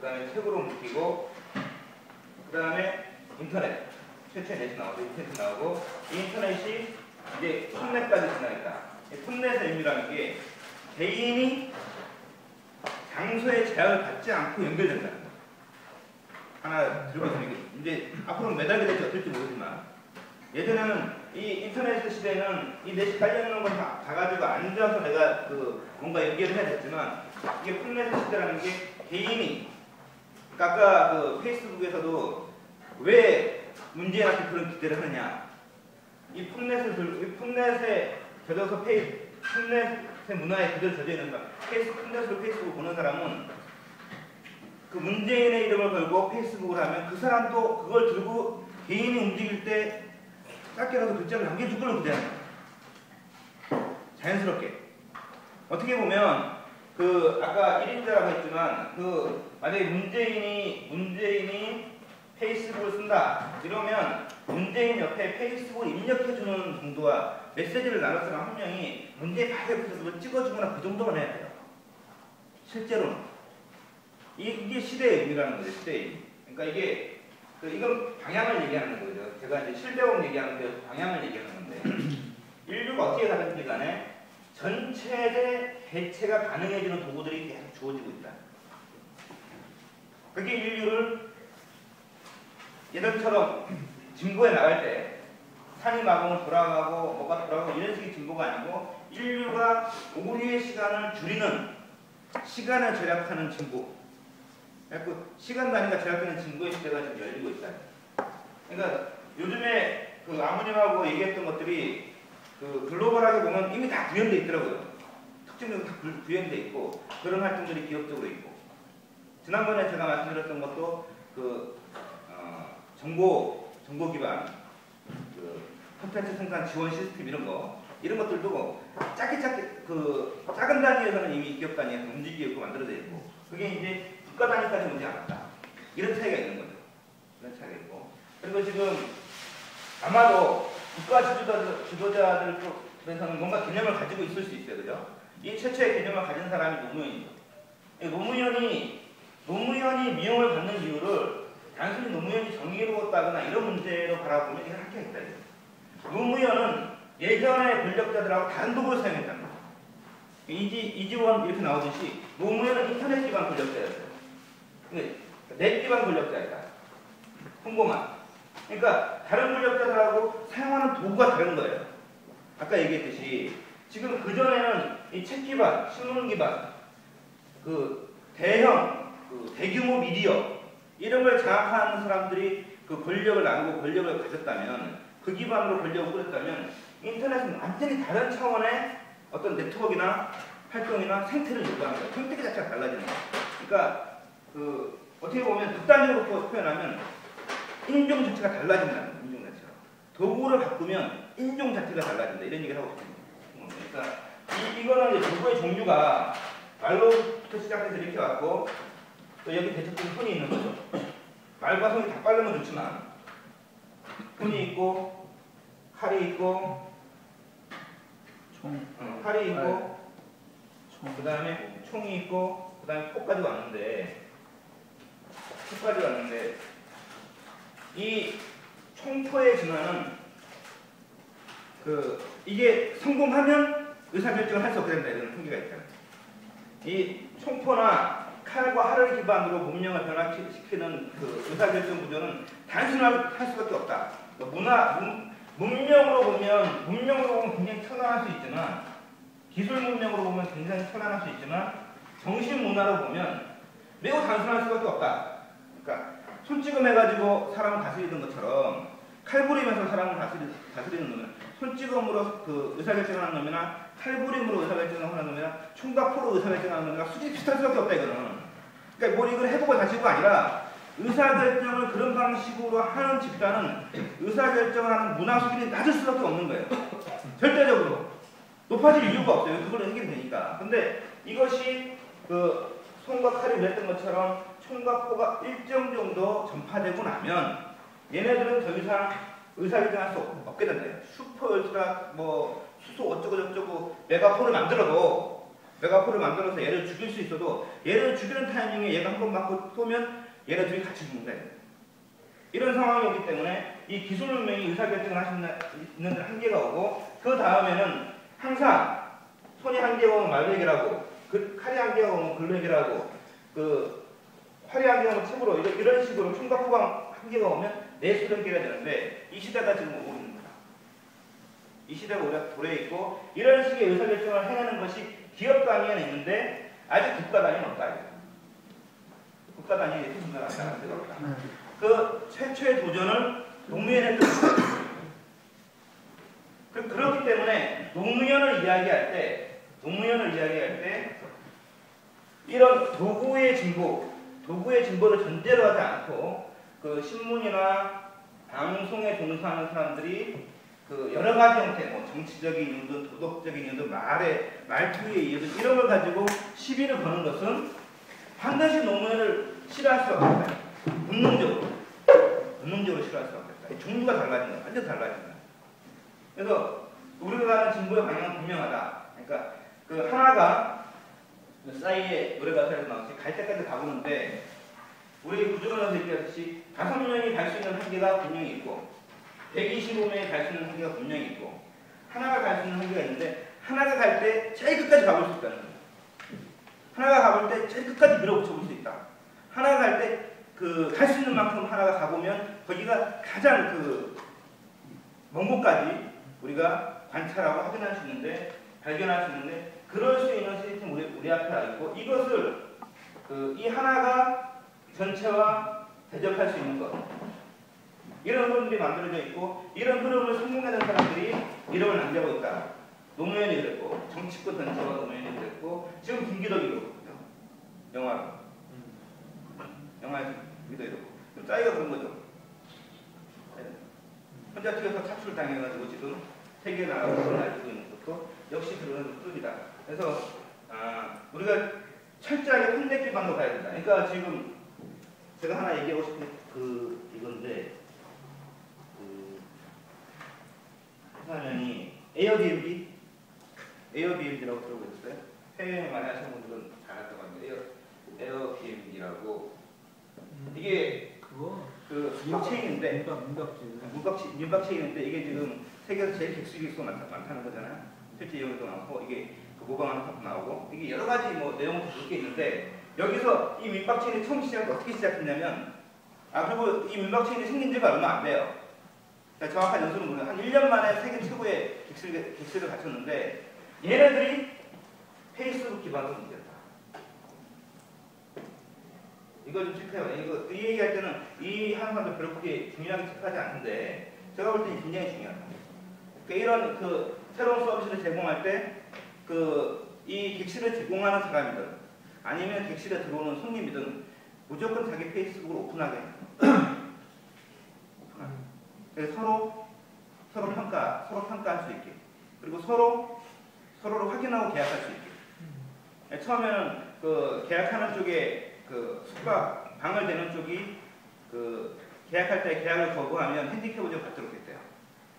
그 다음에 책으로 묶이고, 그 다음에 인터넷. 최초의 넷이 나오고, 인터넷이 나오고, 이 인터넷이 이제 폰넷까지 지나있다. 폰넷의 의미라는 게 개인이 장소에 제약을 받지 않고 연결된다. 하나 들고 있으면 이제 앞으로 매달게 될지 어떨지 모르지만, 예전에는 이 인터넷 시대는 이 넷이 깔려있는 걸 다 가지고 앉아서 내가 뭔가 연결을 해야 됐지만, 이게 폰넷 시대라는 게 개인이, 그러니까 아까 페이스북에서도 왜 문재인한테 그런 기대를 하느냐. 이 폰넷에 젖어서 폰넷의 문화에 그대로 젖어 있는 사람, 폰넷으로 페이스북을 보는 사람은 그 문재인의 이름을 걸고 페이스북을 하면 그 사람도 그걸 들고 개인이 움직일 때 짧게라도 글자를 남겨줄 걸로 기대하는 거예요. 자연스럽게. 어떻게 보면 아까 1인자라고 했지만 만약에 문재인이 페이스북을 쓴다 이러면 문재인 옆에 페이스북을 입력해주는 정도와 메시지를 나눌 사람 한 명이 문재인 바로 옆에서 그걸 찍어주거나 그 정도만 해야 돼요. 실제로는 이게 시대의 의미라는 거죠. 시대의 의미. 그러니까 이게 이건 방향을 얘기하는 거죠. 제가 이제 실대공 얘기하는데 방향을 얘기하는 건데 인류가 어떻게 가든지 간에 전체의 대체가 가능해지는 도구들이 계속 주어지고 있다. 그게 인류를 예전처럼 진보에 나갈 때 산이 마공을 돌아가고 뭐가 돌아가고 이런 식의 진보가 아니고 인류가 오류의 시간을 줄이는 시간을 절약하는 진보. 그 시간 단위가 절약되는 진보의 시대가 지금 열리고 있다. 그러니까 요즘에 아버님하고 얘기했던 것들이 글로벌하게 보면 이미 다 구현되어 있더라고요. 특징적으로 다 구현되어 있고 그런 활동들이 기업적으로 있고 지난번에 제가 말씀드렸던 것도 정보 기반 콘텐츠 생산 지원 시스템 이런 것들도 작은 단위에서는 이미 기업 단위에서 움직이고 있고 만들어져 있고 그게 이제 국가 단위까지 오지 않았다. 이런 차이가 있는 거죠. 이런 차이가 있고 그리고 지금 아마도 국가 지도자들에서는 뭔가 개념을 가지고 있을 수 있어요. 그죠? 이 최초의 개념을 가진 사람이 노무현이죠. 노무현이 미움을 받는 이유를 단순히 노무현이 정의로웠다거나 이런 문제로 바라보면 이건 한계가 있다. 노무현은 예전의 권력자들하고 다른 도구를 사용했다는 거예요. 이지원 이렇게 나오듯이 노무현은 인터넷 기반 권력자였어요. 넷 기반 권력자였다. 홍보만. 그러니까 다른 권력자들하고 사용하는 도구가 다른 거예요. 아까 얘기했듯이 지금 그전에는 이 책 기반, 신문 기반, 대규모 미디어 이런 걸 장악하는 사람들이 권력을 나누고 권력을 가졌다면 그 기반으로 권력을 꾸렸다면 인터넷은 완전히 다른 차원의 어떤 네트워크나 활동이나 생태를 요구하는 거예요. 생태 자체가 달라지는 거예요. 그러니까 어떻게 보면 극단적으로 표현하면 인종 자체가 달라진다는 거예요. 인종 자체가. 도구를 바꾸면 인종 자체가 달라진다. 이런 얘기를 하고 싶은 겁니다. 그러니까 이거는 이제 도구의 종류가 말로부터 시작해서 이렇게 왔고 또 여기 대척적인 손이 있는 거죠. 말과 손이 다 빠르면 좋지만 손이 있고 칼이 있고 칼이 있고 그 다음에 총이 있고 그 다음에 폭까지 왔는데 이 총포의 진화는 이게 성공하면 의사결정을 할 수 없게 된다 이런 통계가 있잖아요. 이 총포나 칼과 활을 기반으로 문명을 변화시키는 의사결정 구조는 단순할 수밖에 없다. 문명으로 보면 굉장히 천안할 수 있지만 기술 문명으로 보면 굉장히 천안할 수 있지만 정신 문화로 보면 매우 단순할 수밖에 없다. 그러니까 손찌검 해가지고 사람을 다스리는 것처럼 칼부림에서 사람을 다스리는 놈은 손찌검으로 의사결정하는 놈이나 칼부림으로 의사결정하는 놈이나 총과 포로 의사결정하는 놈이나 수준이 비슷할 수밖에 없다 이거는. 그러니까 이걸 해보고 다시고가 아니라 의사결정을 그런 방식으로 하는 집단은 의사결정을 하는 문화 수준이 낮을 수밖에 없는 거예요. 절대적으로. 높아질 이유가 없어요. 그걸로 해결이 되니까. 근데 이것이 손과 칼이 그랬던 것처럼 총과 포가 일정 정도 전파되고 나면 얘네들은 더 이상 의사결정할 수 없게 된대요. 슈퍼 울트라 수소 어쩌고 저쩌고 메가폰을 만들어도 메가포를 만들어서 얘를 죽일 수 있어도 얘를 죽이는 타이밍에 얘가 한 번 맞고 쏘면 얘네 둘이 같이 죽는다. 이런 상황이 오기 때문에 이 기술문명이 의사결정을 하시는 데 한계가 오고 그 다음에는 항상 손이 한계가 오면 말로 해결하고 칼이 한계가 오면 글로 해결하고 그 활이 한계가 오면 책으로 이런 식으로 총각후방 한계가 오면 내수로 해결해야 되는데 이 시대가 지금 오고 있는 거다. 이 시대가 오래 있고 이런 식의 의사결정을 해내는 것이 기업 단위에는 있는데 아직 국가 단위는 없다. 국가 단위에 해준다는 데가 없다. 그 최초의 도전을 노무현에 했던 그렇기 때문에 노무현을 이야기할 때 이런 도구의 진보를 전제로 하지 않고 그 신문이나 방송에 종사하는 사람들이 그 여러 가지 형태, 뭐 정치적인 이유든 도덕적인 이유든 말투의 이유든 이런 걸 가지고 시비를 거는 것은 반드시 노무현을 싫어할 수밖에 없다. 본능적으로 싫어할 수밖에 없다. 종류가 달라진 거야. 완전 달라진 거야. 그래서 우리가 가는 진보의 방향은 분명하다. 그러니까 그 하나가 싸이의 노래 가사에서 나왔지 갈 때까지 가보는데 우리 구조론에서 얘기하듯이 5명이 갈 수 있는 한계가 분명히 있고 125명이 갈 수 있는 한계가 분명히 있고 하나가 갈 수 있는 한계가 있는데 하나가 갈 때 제일 끝까지 가볼 수 있다는 거예요. 하나가 가볼 때 제일 끝까지 밀어붙여볼 수 있다. 하나가 갈 때 그 갈 수 있는 만큼 하나가 가보면 거기가 가장 그 먼 곳까지 우리가 관찰하고 확인할 수 있는데 발견할 수 있는데 그럴 수 있는 시스템 우리 앞에 있고 이것을 이 하나가 전체와 대적할 수 있는 것 이런 흐름들이 만들어져 있고 이런 흐름을 성공하는 사람들이 이름을 남기고 있다. 노무현이 그랬고 정치권 전체와 노무현이 그랬고 지금 김기덕이 그렇거든요. 영화에서 김기덕이 그렇고 싸이가 그런 거죠. 혼자 튀어서 차출을 당해가지고 지금 세계 나라로 알고 있는 것도 역시 그런 흐름이다. 그래서 우리가 철저하게 현대 기반으로 가야 된다. 그러니까 지금 제가 하나 얘기하고 싶은 이건데 화면이 에어비앤비라고 들어보셨어요? 해외 많이 하시는 분들은 잘 알 것 같은데 에어비앤비라고 이게 그 문박체인인데 문박체인인데 이게 지금 세계에서 제일 객수익이 많다는 거잖아요. 실제 이용도 많고 이게 그 모방하는 것도 나오고 이게 여러 가지 뭐 내용도 그렇게 있는데 여기서 이 민박체인이 처음 어떻게 시작했냐면 그리고 이 민박체인이 생긴 지가 얼마 안 돼요. 그러니까 정확한 연수는 모르겠어요. 한 1년 만에 세계 최고의 객수를 갖췄는데 얘네들이 페이스북 기반으로 문제다. 이거 좀 체크해요. 이 얘기할 때는 이 하는 사람들 별로 그렇게 중요하게 체크하지 않는데 제가 볼 때는 굉장히 중요하다. 그러니까 이런 그 새로운 서비스를 제공할 때 이 객실을 제공하는 사람이든 아니면 객실에 들어오는 손님이든 무조건 자기 페이스북을 오픈하게 해요. 그래서 서로 평가할 수 있게 그리고 서로를 확인하고 계약할 수 있게. 처음에는 그 계약하는 쪽에 그 숙박 방을 대는 쪽이 그 계약할 때 계약을 거부하면 핸디캡을 좀 받도록 했대요.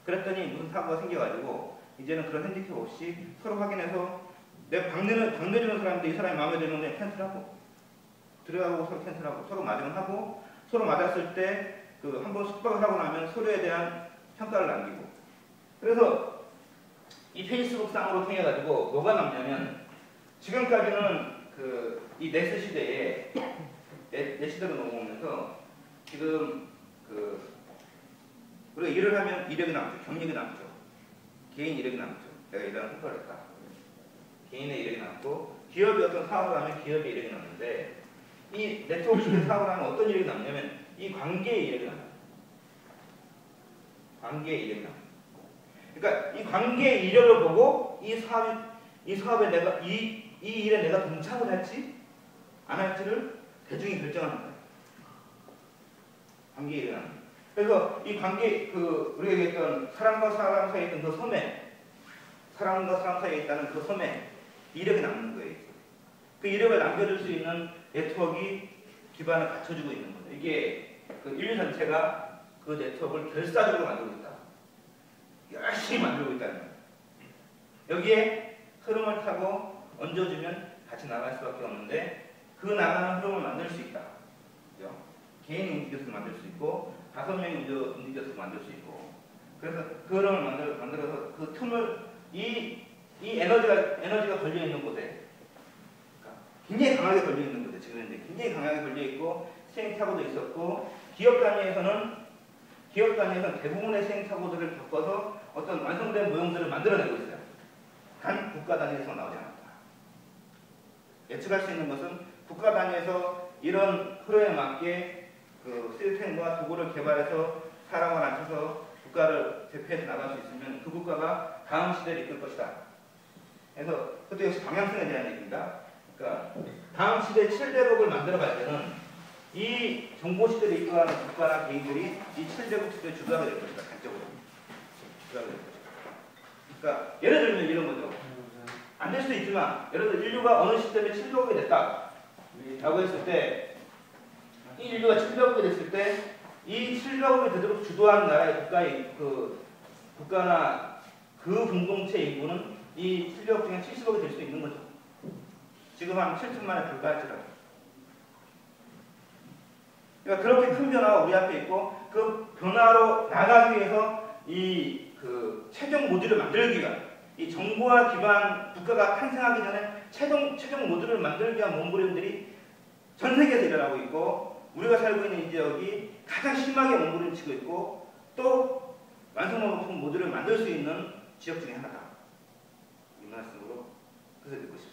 그랬더니 무슨 사고가 생겨가지고 이제는 그런 핸디캡 없이 서로 확인해서 내 방 내주는 사람인데 이 사람이 마음에 드는데 캔슬하고 들어가고 서로 캔슬하고 서로 맞으면 하고 서로 맞았을 때 그 한번 숙박을 하고 나면 서로에 대한 평가를 남기고 그래서 이 페이스북 상으로 통해 가지고 뭐가 남냐면 지금까지는 이 네스 시대에 네 시대로 넘어오면서 지금 우리가 일을 하면 이력이 남죠. 경력이 남죠. 개인 이력이 남죠. 내가 이런 성과를 했다. 개인의 이력이 남고 기업이 어떤 사업을 하면 기업의 이력이 남는데 이 네트워크 시대 사업을 하면 어떤 이력이 남냐면 이 관계의 이력이 남아요. 관계의 이력이 남아요. 그러니까 이 관계의 이력을 보고 이 사업에 내가 이 일에 내가 동참을 할지 안 할지를 대중이 결정하는 거예요. 관계의 이력이 남아요. 그래서 이 관계 우리가 얘기했던 사람과 사람 사이에 있던 그 섬에 사람과 사람 사이에 있다는 그 섬에 이력이 남는 거예요. 그 이력을 남겨줄 수 있는 네트워크 기반을 갖춰주고 있는 거예요. 이게 인류 전체가 그 네트워크를 결사적으로 만들고 있다. 열심히 만들고 있다는 거예요. 여기에 흐름을 타고 얹어주면 같이 나갈 수밖에 없는데 그 나가는 흐름을 만들 수 있다. 그죠? 개인이 움직여서 만들 수 있고 5명이 움직여서 만들 수 있고 그래서 그 흐름을 만들어서 그 틈을 이 에너지가 걸려 있는 곳에 그러니까 굉장히 강하게 걸려 있는 곳에 지금 현재 굉장히 강하게 걸려 있고 시행착오도 있었고 기업 단위에서는 대부분의 시행착오들을 겪어서 어떤 완성된 모형들을 만들어내고 있어요. 단 국가 단위에서 나오지 않았다. 예측할 수 있는 것은 국가 단위에서 이런 흐름에 맞게 그 시스템과 도구를 개발해서 사람을 앉혀서 국가를 대표해서 나갈 수 있으면 그 국가가 다음 시대를 이끌 것이다. 그래서 그것도 역시 방향성에 대한 얘기입니다. 그러니까 다음 시대 7대국을 만들어갈 때는 이 정보 시대를 이끌어가는 국가나 개인들이 이 7대국 시대에 주도하게 될 것이다. 단적으로 주도하게 될 것이다. 그러니까 예를 들면 이런 거죠. 안 될 수도 있지만 예를 들어 인류가 어느 시점에 7대국이 됐다 라고 했을 때 이 인류가 7대국이 됐을 때 이 7대국이 되도록 주도하는 나라의 국가나 그 공동체 인구는 이 7대국 중에 70억이 될 수 있는 거죠. 지금 한 7천만에 불과할지라도. 그러니까 그렇게 큰 변화가 우리 앞에 있고 그 변화로 나가기 위해서 이 그 최종 모듈을 만들기 위한 이 정보화 기반 국가가 탄생하기 전에 최종 모듈을 만들기 위한 몸부림들이 전 세계에서 일어나고 있고 우리가 살고 있는 이 지역이 가장 심하게 몸부림치고 있고 또 완성된 모듈을 만들 수 있는 지역 중에 하나다. 이 말씀으로 그래서 듣고 싶습니다.